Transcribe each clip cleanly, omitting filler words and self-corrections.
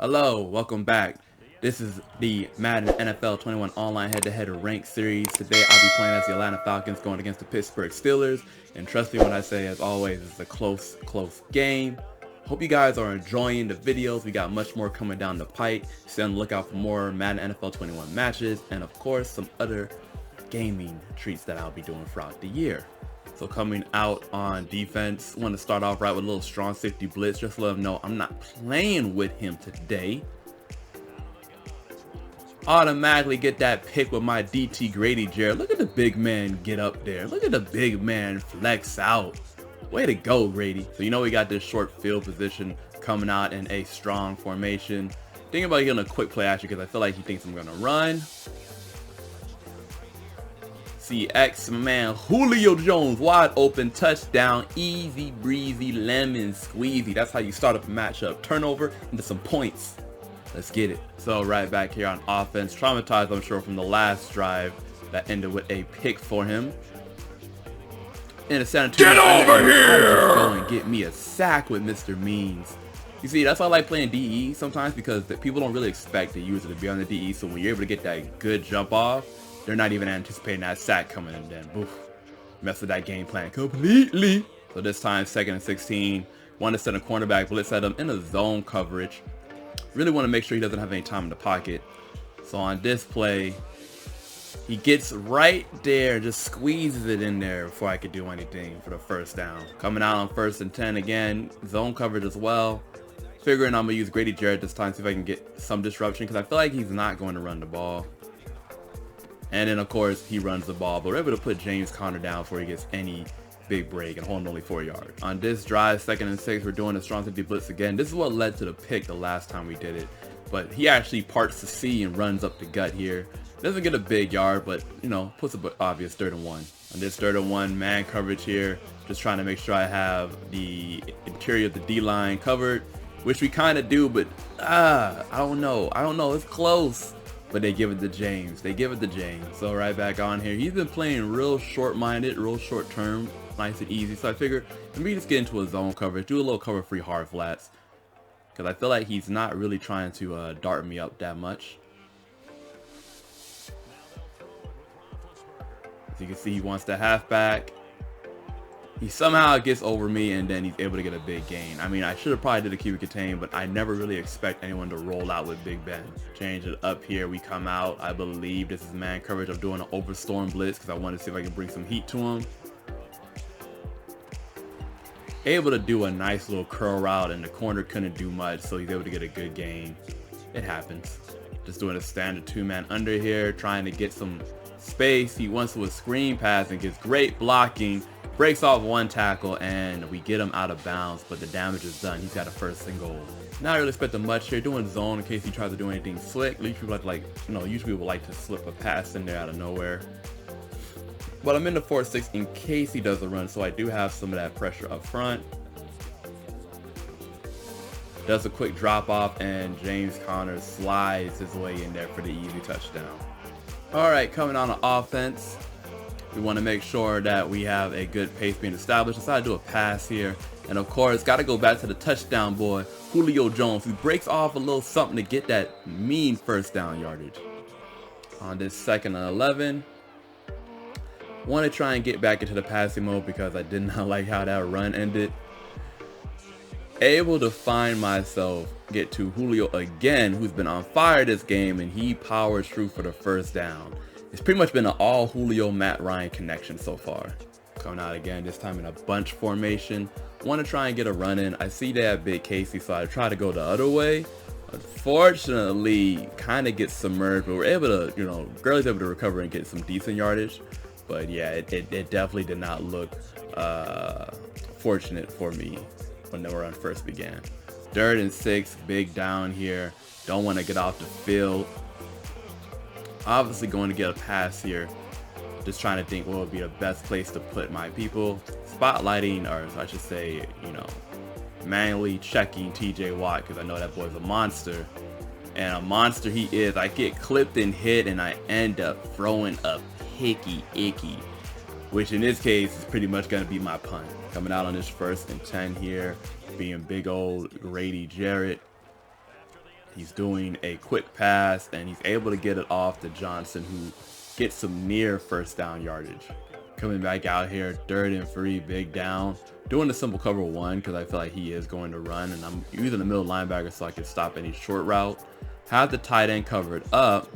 Hello, welcome back. This is the Madden NFL 21 online head-to-head ranked series. Today I'll be playing as the Atlanta Falcons going against the Pittsburgh Steelers. And trust me when I say, as always, it's a close game. Hope you guys are enjoying the videos. We got much more coming down the pike. Stay on the lookout for more Madden NFL 21 matches and of course some other gaming treats that I'll be doing throughout the year. So coming out on defense, want to start off right with a little strong safety blitz. Just to let them know I'm not playing with him today. Automatically get that pick with my DT Grady Jarrett. Look at the big man get up there. Look at the big man flex out. Way to go, Grady. So you know we got this short field position coming out in a strong formation. Thinking about getting a quick play action because I feel like he thinks I'm going to run. CX, man, Julio Jones, wide open, touchdown, easy breezy, lemon squeezy. That's how you start up a matchup. Turnover into some points. Let's get it. So right back here on offense, traumatized, I'm sure, from the last drive that ended with a pick for him. In a sanitary. Get over here! Go and get me a sack with Mr. Means. You see, that's why I like playing DE sometimes, because people don't really expect the user to be on the DE. So when you're able to get that good jump off, they're not even anticipating that sack coming in. Then boof, mess with that game plan completely. So this time, 2nd and 16, want to send a cornerback blitz at him in a zone coverage. Really want to make sure he doesn't have any time in the pocket. So on this play, he gets right there, just squeezes it in there before I could do anything for the first down. Coming out on 1st and 10 again, zone coverage as well. Figuring I'm gonna use Grady Jarrett this time, see if I can get some disruption, because I feel like he's not going to run the ball. And then of course he runs the ball, but we're able to put James Conner down before he gets any big break and hold him only 4 yards. On this drive, 2nd and 6, we're doing a strong safety blitz again. This is what led to the pick the last time we did it, but he actually parts the sea and runs up the gut here. Doesn't get a big yard, but you know, puts an obvious 3rd and 1. On this 3rd and 1, man coverage here, just trying to make sure I have the interior of the D-line covered, which we kind of do, but I don't know, it's close. But they give it to James. So right back on here. He's been playing real short-minded, real short-term, nice and easy. So I figured, let me just get into a zone coverage, do a little cover-free hard flats. Because I feel like he's not really trying to dart me up that much. As you can see, he wants the halfback. He somehow gets over me, and then he's able to get a big gain. I mean, I should have probably did a keep it contained, but I never really expect anyone to roll out with Big Ben. Change it up here. We come out. I believe this is man coverage. I'm doing an overstorm blitz because I want to see if I can bring some heat to him. Able to do a nice little curl route, and the corner couldn't do much, so he's able to get a good gain. It happens. Just doing a standard 2-man under here, trying to get some space. He wants to a screen pass and gets great blocking. Breaks off 1 tackle, and we get him out of bounds, but the damage is done. He's got a 1st and goal. Not really expecting much here. Doing zone in case he tries to do anything slick. Usually people like to slip a pass in there out of nowhere. But I'm in the 4-6 in case he does a run, so I do have some of that pressure up front. Does a quick drop off, and James Conner slides his way in there for the easy touchdown. All right, coming on offense. We want to make sure that we have a good pace being established. Decided to do a pass here. And of course, got to go back to the touchdown boy, Julio Jones, who breaks off a little something to get that mean 1st down yardage. On this 2nd and 11, want to try and get back into the passing mode because I did not like how that run ended. Able to find myself, get to Julio again, who's been on fire this game, and he powers through for the 1st down. It's pretty much been an all Julio Matt Ryan connection so far. Coming out again, this time in a bunch formation. Want to try and get a run in. I see they have Big Casey, so I try to go the other way. Unfortunately, kind of gets submerged, but we're able to, Gurley's able to recover and get some decent yardage. But yeah, it definitely did not look fortunate for me when the run first began. 3rd and 6, big down here. Don't want to get off the field. Obviously going to get a pass here. Just trying to think what would be the best place to put my people. Spotlighting, or I should say, manually checking TJ Watt, because I know that boy's a monster. And a monster he is. I get clipped and hit, and I end up throwing a picky icky, which in this case is pretty much going to be my punt. Coming out on this 1st and 10 here, being big old Grady Jarrett. He's doing a quick pass, and he's able to get it off to Johnson, who gets some near first down yardage. Coming back out here, 3rd and 3, big down. Doing the simple cover 1 because I feel like he is going to run, and I'm using the middle linebacker so I can stop any short route. Have the tight end covered up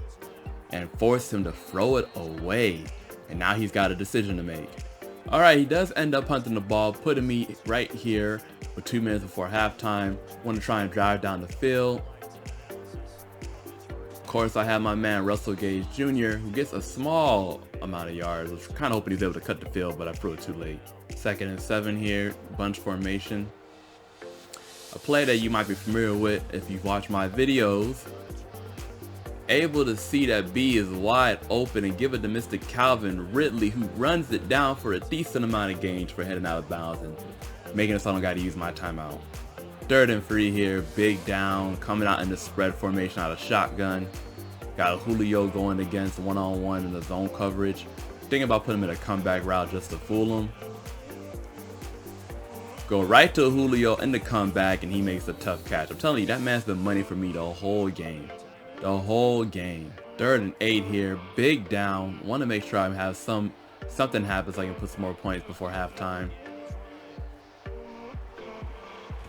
and force him to throw it away. And now he's got a decision to make. All right, he does end up punting the ball, putting me right here with 2 minutes before halftime. Want to try and drive down the field. Of course, I have my man Russell Gage Jr., who gets a small amount of yards. I was kind of hoping he's able to cut the field, but I threw it too late. 2nd and 7 here, bunch formation. A play that you might be familiar with if you've watched my videos. Able to see that B is wide open and give it to Mr. Calvin Ridley, who runs it down for a decent amount of gains for heading out of bounds and making it so I don't got to use my timeout. 3rd and 3 here, big down, coming out in the spread formation out of shotgun. Got a Julio going against one-on-one in the zone coverage. Thinking about putting him in a comeback route just to fool him. Go right to Julio in the comeback, and he makes a tough catch. I'm telling you, that man's been money for me the whole game. The whole game. 3rd and 8 here, big down. Want to make sure I have something happen so I can put some more points before halftime.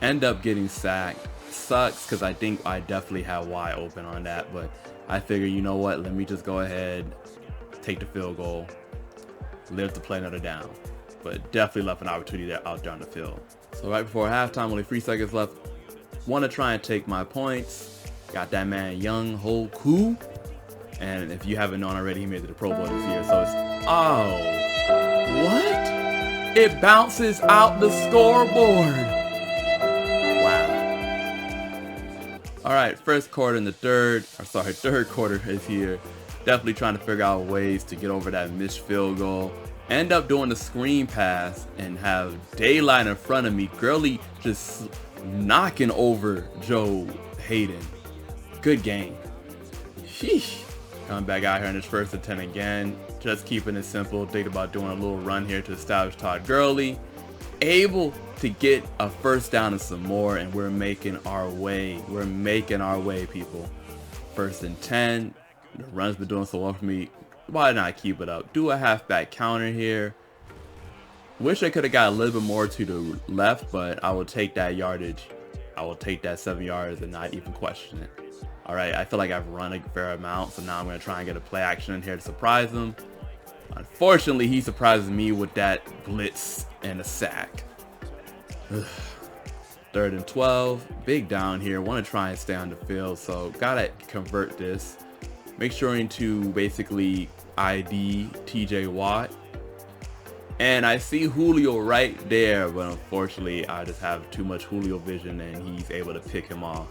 End up getting sacked. Sucks because I think I definitely had wide open on that, but I figure, you know what, let me just go ahead, take the field goal, live to play another down. But definitely left an opportunity there out there on the field. So right before halftime, only 3 seconds left. Want to try and take my points. Got that man Young Ho Koo. And if you haven't known already, he made it to the Pro Bowl this year. So it's, oh, what? It bounces out the scoreboard. Wow. All right, first quarter in the third quarter is here. Definitely trying to figure out ways to get over that missed field goal. End up doing the screen pass and have daylight in front of me. Gurley just knocking over Joe Hayden. Good game. Sheesh. Coming back out here in this 1st and 10 again. Just keeping it simple. Thinking about doing a little run here to establish Todd Gurley. Able to get a first down and some more, and we're making our way. We're making our way, people. 1st and 10. The run's been doing so well for me. Why not keep it up? Do a halfback counter here. Wish I could have got a little bit more to the left, but I will take that yardage. I will take that 7 yards and not even question it. All right, I feel like I've run a fair amount, so now I'm going to try and get a play action in here to surprise him. Unfortunately, he surprises me with that blitz and a sack. 3rd and 12, big down here. Want to try and stay on the field, so gotta convert this. Make sure to basically ID TJ Watt. And I see Julio right there, but unfortunately I just have too much Julio vision and he's able to pick him off.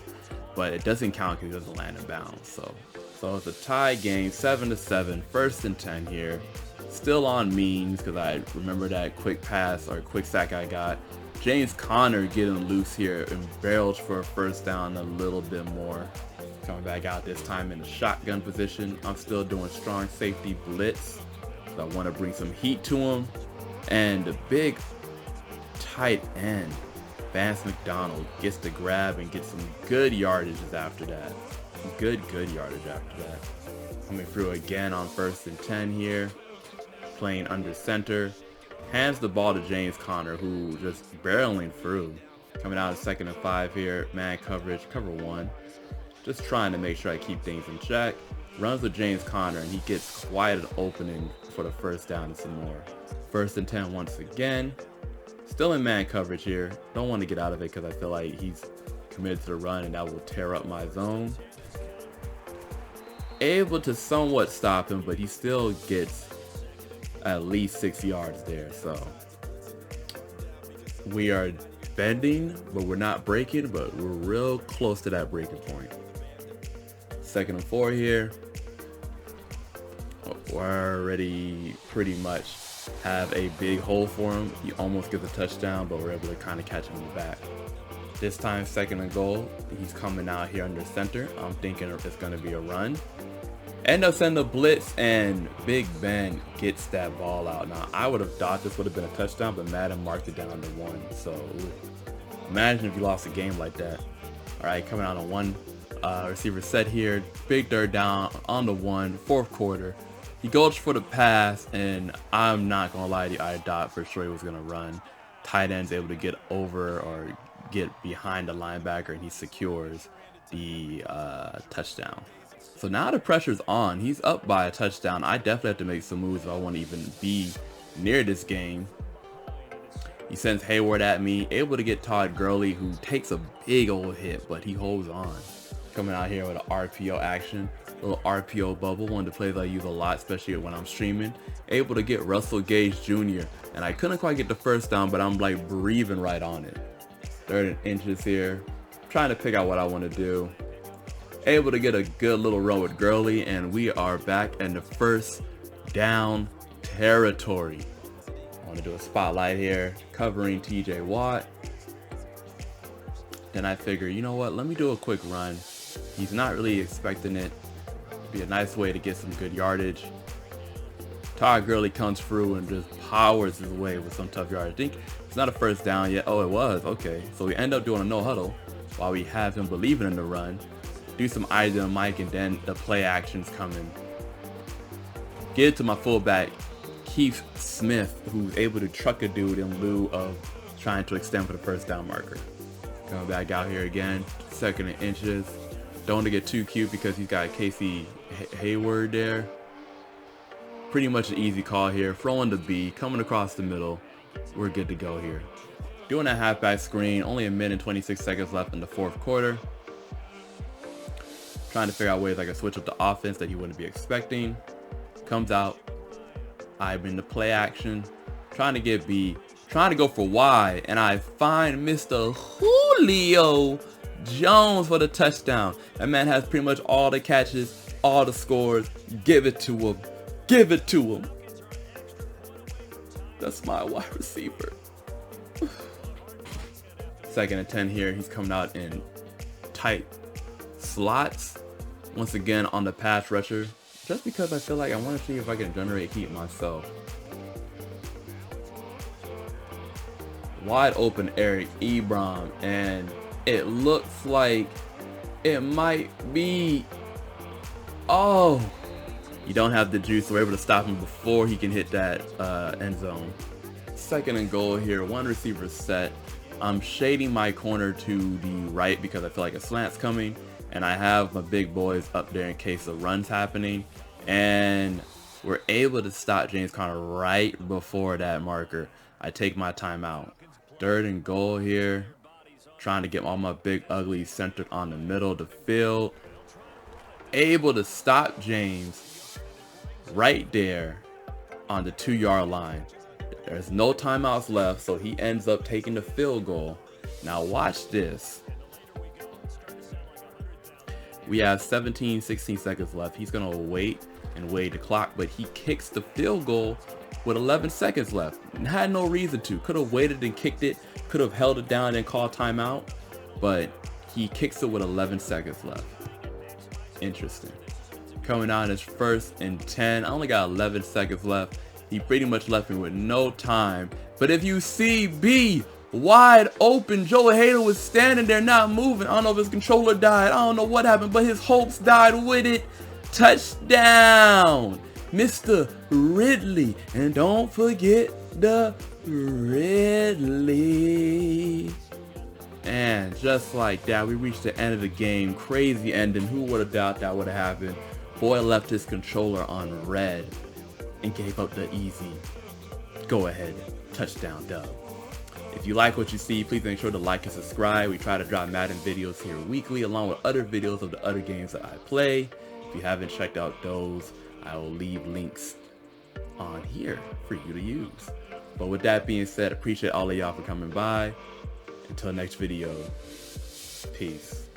But it doesn't count because he doesn't land in bounds. So it's a tie game, 7-7, 1st and 10 here. Still on means because I remember that quick pass or quick sack I got. James Conner getting loose here and barrels for a first down a little bit more. Coming back out this time in the shotgun position. I'm still doing strong safety blitz. So I want to bring some heat to him. And the big tight end, Vance McDonald, gets the grab and gets some good yardages after that. Good yardage after that. Coming through again on 1st and 10 here. Playing under center. Hands the ball to James Conner, who just barreling through. Coming out of 2nd and 5 here. Man coverage, cover 1. Just trying to make sure I keep things in check. Runs with James Conner, and he gets quite an opening for the first down and some more. 1st and 10 once again. Still in man coverage here. Don't want to get out of it because I feel like he's committed to the run, and that will tear up my zone. Able to somewhat stop him, but he still gets at least 6 yards there. So we are bending, but we're not breaking, but we're real close to that breaking point. 2nd and 4 here. We're already pretty much have a big hole for him. He almost gets a touchdown, but we're able to kind of catch him in the back. This time, 2nd and goal. He's coming out here under center. I'm thinking it's going to be a run. End up sending a blitz, and Big Ben gets that ball out. Now, I would have thought this would have been a touchdown, but Madden marked it down to 1. So imagine if you lost a game like that. All right, coming out on receiver set here, big third down on the 1, fourth quarter. He goes for the pass, and I'm not gonna lie to you, I thought for sure he was gonna run. Tight end's able to get over or get behind the linebacker, and he secures the touchdown. So now the pressure's on. He's up by a touchdown. I definitely have to make some moves if I want to even be near this game. He sends Hayward at me, able to get Todd Gurley, who takes a big old hit, but he holds on. Coming out here with an RPO action, little RPO bubble, one of the plays I use a lot, especially when I'm streaming. Able to get Russell Gage Jr., and I couldn't quite get the first down, but I'm like breathing right on it. 3rd and inches here, trying to pick out what I want to do. Able to get a good little run with Gurley, and we are back in the first down territory. I want to do a spotlight here, covering TJ Watt. Then I figure, you know what, let me do a quick run. He's not really expecting it. Be a nice way to get some good yardage. Todd Gurley comes through and just powers his way with some tough yardage. I think it's not a first down yet. Oh, it was. Okay. So we end up doing a no huddle while we have him believing in the run. Do some eyes on Mike, and then the play action's coming. Get it to my fullback, Keith Smith, who's able to truck a dude in lieu of trying to extend for the first down marker. Coming back out here again, 2nd and inches. Don't want to get too cute because he's got Casey Hayward there. Pretty much an easy call here. Throwing the B, coming across the middle. We're good to go here. Doing a halfback screen, only a minute and 26 seconds left in the 4th quarter. Trying to figure out ways I can switch up the offense that he wouldn't be expecting. Comes out. I'm in the play action. Trying to get B. Trying to go for Y. And I find Mr. Julio Jones for the touchdown. That man has pretty much all the catches, all the scores. Give it to him. Give it to him. That's my wide receiver. 2nd and 10 here. He's coming out in tight slots. Once again on the pass rusher. Just because I feel like I want to see if I can generate heat myself. Wide open Eric Ebron, and it looks like it might be. Oh, you don't have the juice, so we're able to stop him before he can hit that end zone. 2nd and goal here, 1 receiver set. I'm shading my corner to the right because I feel like a slant's coming, and I have my big boys up there in case the run's happening. And we're able to stop James Conner right before that marker. I take my timeout. 3rd and goal here. Trying to get all my big uglies centered on the middle of the field. Able to stop James right there on the 2-yard line. There's no timeouts left, so he ends up taking the field goal. Now watch this. We have 16 seconds left. He's going to wait and weigh the clock, but he kicks the field goal with 11 seconds left. Had no reason to. Could have waited and kicked it. Could have held it down and called timeout, but he kicks it with 11 seconds left. Interesting. Coming out as 1st and 10. I only got 11 seconds left. He pretty much left me with no time. But if you see B wide open, Joe Hader was standing there not moving. I don't know if his controller died. I don't know what happened, but his hopes died with it. Touchdown, Mr. Ridley. And don't forget the Ridley. And just like that, we reached the end of the game. Crazy ending. Who would have thought that would have happened? Boy left his controller on red and gave up the easy go-ahead touchdown dub. If you like what you see, please make sure to like and subscribe. We try to drop Madden videos here weekly, along with other videos of the other games that I play. If you haven't checked out those, I will leave links on here for you to use. But with that being said, appreciate all of y'all for coming by. Until next video, peace.